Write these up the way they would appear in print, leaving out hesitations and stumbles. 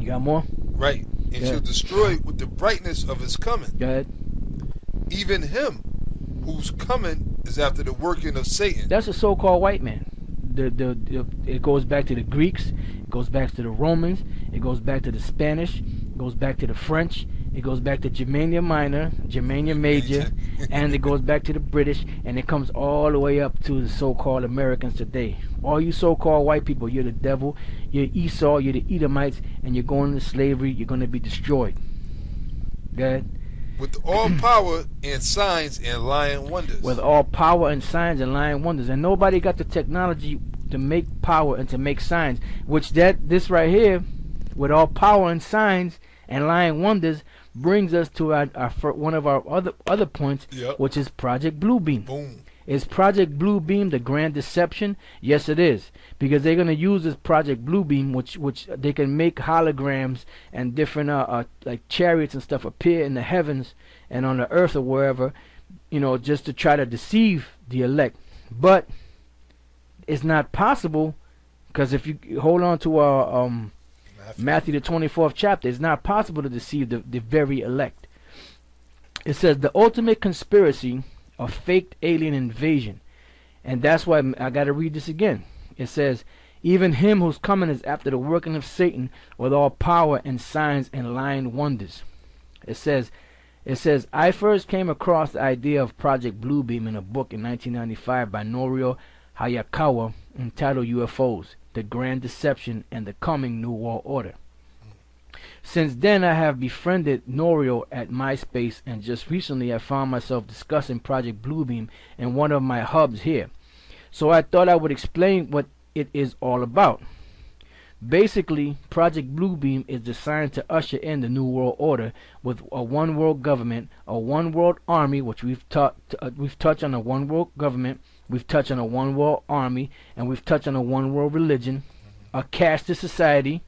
You got more? Right. And shall destroy with the brightness of his coming. Go ahead. Even him whose coming is after the working of Satan. That's a so-called white man. It goes back to the Greeks, it goes back to the Romans, it goes back to the Spanish, it goes back to the French, it goes back to Germania Minor, Germania Major, and it goes back to the British, and it comes all the way up to the so-called Americans today. All you so-called white people, you're the devil, you're Esau, you're the Edomites, and you're going into slavery, you're going to be destroyed. Go ahead. With all power and signs and lying wonders. With all power and signs and lying wonders. And nobody got the technology to make power and to make signs. Which this right here, with all power and signs and lying wonders, brings us to one of our other points, which is Project Bluebeam. Boom. Is Project Bluebeam the grand deception? Yes, it is, because they're going to use this Project Bluebeam, which they can make holograms and different like chariots and stuff appear in the heavens and on the earth or wherever, just to try to deceive the elect. But it's not possible, because if you hold on to Matthew the 24th chapter, it's not possible to deceive the very elect. It says the ultimate conspiracy a faked alien invasion. And that's why I got to read this again. It says, even him whose coming is after the working of Satan with all power and signs and lying wonders. It says, I first came across the idea of Project Bluebeam in a book in 1995 by Norio Hayakawa entitled UFOs, The Grand Deception and the Coming New World Order. Since then, I have befriended Norio at MySpace, and just recently I found myself discussing Project Bluebeam in one of my hubs here. So I thought I would explain what it is all about. Basically, Project Bluebeam is designed to usher in the New World Order with a one world government, a one world army, which we've touched on a one world government, we've touched on a one world army, and we've touched on a one world religion, a caste society,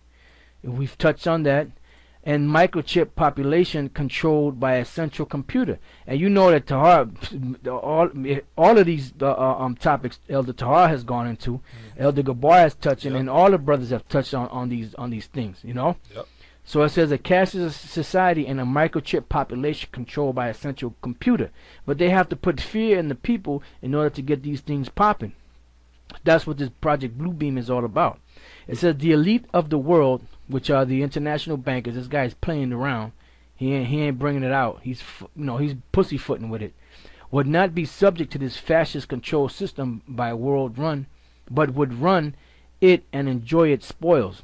we've touched on that, and microchip population controlled by a central computer. And you know that Tahar, all of these topics Elder Tahar has gone into, Elder Gabar has touched on, and all the brothers have touched on these things, Yep. So it says a caste society and a microchip population controlled by a central computer. But they have to put fear in the people in order to get these things popping. That's what this Project Bluebeam is all about. It says the elite of the world, which are the international bankers. This guy's playing around. He ain't bringing it out. He's pussyfooting with it. Would not be subject to this fascist control system by a world run, but would run it and enjoy its spoils.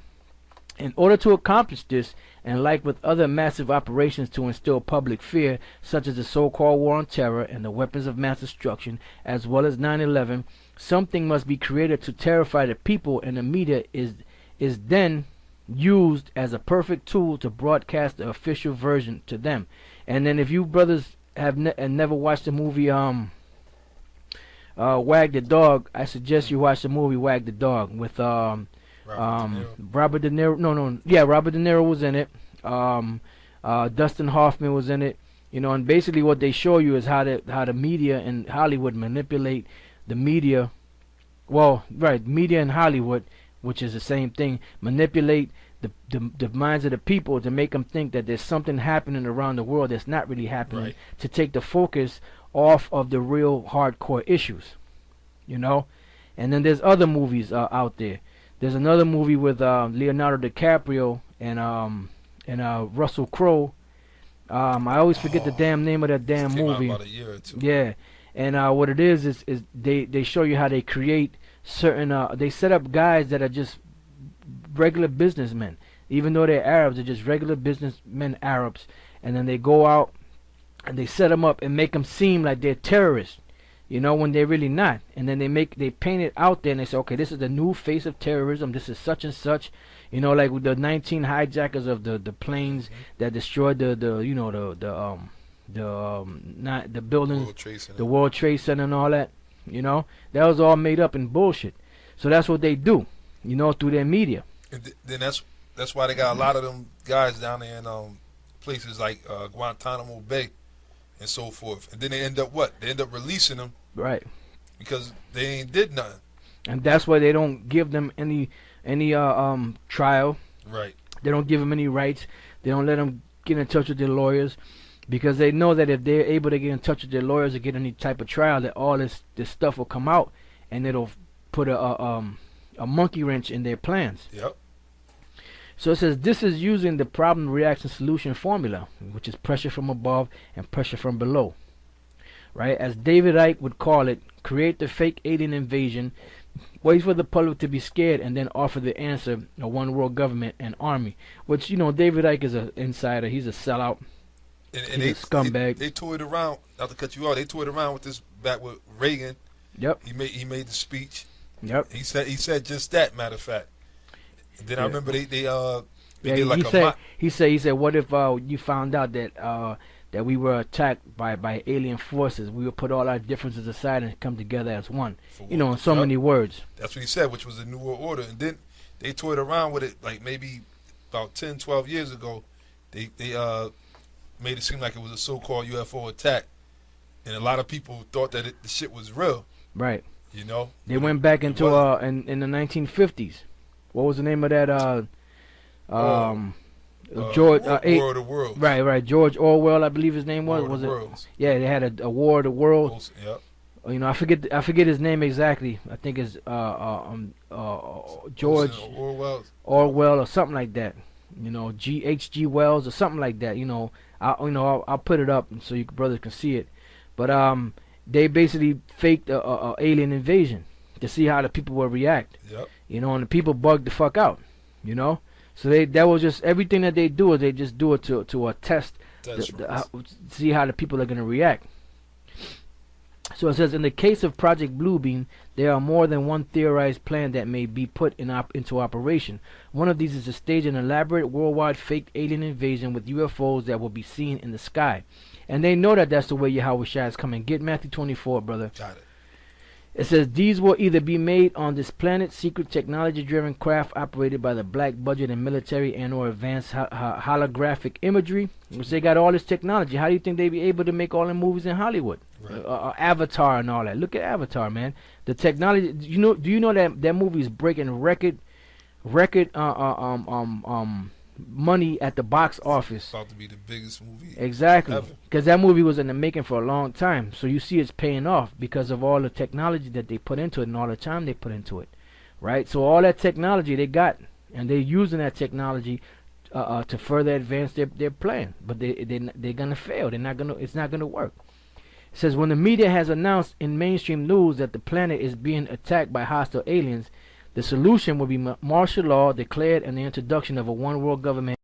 In order to accomplish this, and like with other massive operations to instill public fear, such as the so-called war on terror and the weapons of mass destruction, as well as 9/11, something must be created to terrify the people, and the media is then used as a perfect tool to broadcast the official version to them. And then if you brothers have never watched the movie Wag the Dog, I suggest you watch the movie Wag the Dog with Robert De Niro. Robert De Niro was in it. Dustin Hoffman was in it. And basically what they show you is how the media in Hollywood manipulate the media. Media in Hollywood, which is the same thing, manipulate the minds of the people to make them think that there's something happening around the world that's not really happening, to take the focus off of the real hardcore issues, And then there's other movies out there. There's another movie with Leonardo DiCaprio and Russell Crowe. I always forget the damn name of that damn movie. About a year or two. Yeah, and what it is they show you how they create certain. They set up guys that are just regular businessmen, even though they're Arabs. They're just regular businessmen, Arabs, and then they go out and they set them up and make them seem like they're terrorists. When they're really not. And then they paint it out there and they say, okay, this is the new face of terrorism. This is such and such. Like with the 19 hijackers of the planes that destroyed the buildings, the World Trade Center and all that. That was all made up and bullshit. So that's what they do, through their media. And then that's why they got a lot of them guys down there in places like Guantanamo Bay and so forth. And then they end up what? They end up releasing them. Right. Because they ain't did nothing. And that's why they don't give them any trial. Right. They don't give them any rights. They don't let them get in touch with their lawyers, because they know that if they're able to get in touch with their lawyers or get any type of trial, that all this stuff will come out, and it'll put a monkey wrench in their plans. Yep. So it says this is using the problem reaction solution formula, which is pressure from above and pressure from below. Right? As David Icke would call it, create the fake alien invasion, wait for the public to be scared, and then offer the answer, a one world government and army. Which, you know, David Icke is an insider. He's a sellout. And He's a scumbag. They toyed around, not to cut you off, they toyed around with this back with Reagan. Yep. He made the speech. Yep. He said just that, matter of fact. And then I remember they did like he said, what if you found out that we were attacked by alien forces? We would put all our differences aside and come together as one. You know, in so many words. That's what he said, which was a New World Order. And then they toyed around with it like maybe about 10, 12 years ago. They made it seem like it was a so-called UFO attack, and a lot of people thought that the shit was real. Right. You know. They went back into in the 1950s. What was the name of that? George War of the Worlds. Right. George Orwell, I believe his name was. War of the it? Worlds. Yeah, they had a War of the Worlds. Yep. You know, I forget his name exactly. I think it's George Orwell or something like that. You know, H.G. Wells or something like that. You know, I'll put it up so you brothers can see it. But they basically faked a alien invasion to see how the people will react. Yep. You know, and the people bugged the fuck out. You know, so that was just everything that they do is they just do it to a test, see how the people are gonna react. So it says, in the case of Project Bluebeam, there are more than one theorized plan that may be put into operation. One of these is to stage an elaborate worldwide faked alien invasion with UFOs that will be seen in the sky. And they know that that's the way Yahweh Shai is coming. Get Matthew 24, brother. Got it. It says, these will either be made on this planet, secret technology-driven craft operated by the black budget and military and or advanced holographic imagery, which they got all this technology. How do you think they be able to make all the movies in Hollywood? Right. Avatar and all that. Look at Avatar, man. The technology. Do you know that movie is breaking record money at the box office? It's about to be the biggest movie. Exactly, because that movie was in the making for a long time. So you see, it's paying off because of all the technology that they put into it and all the time they put into it, right? So all that technology they got, and they're using that technology to further advance their plan. But they're gonna fail. It's not gonna work. It says, when the media has announced in mainstream news that the planet is being attacked by hostile aliens, the solution will be martial law declared and the introduction of a one world government.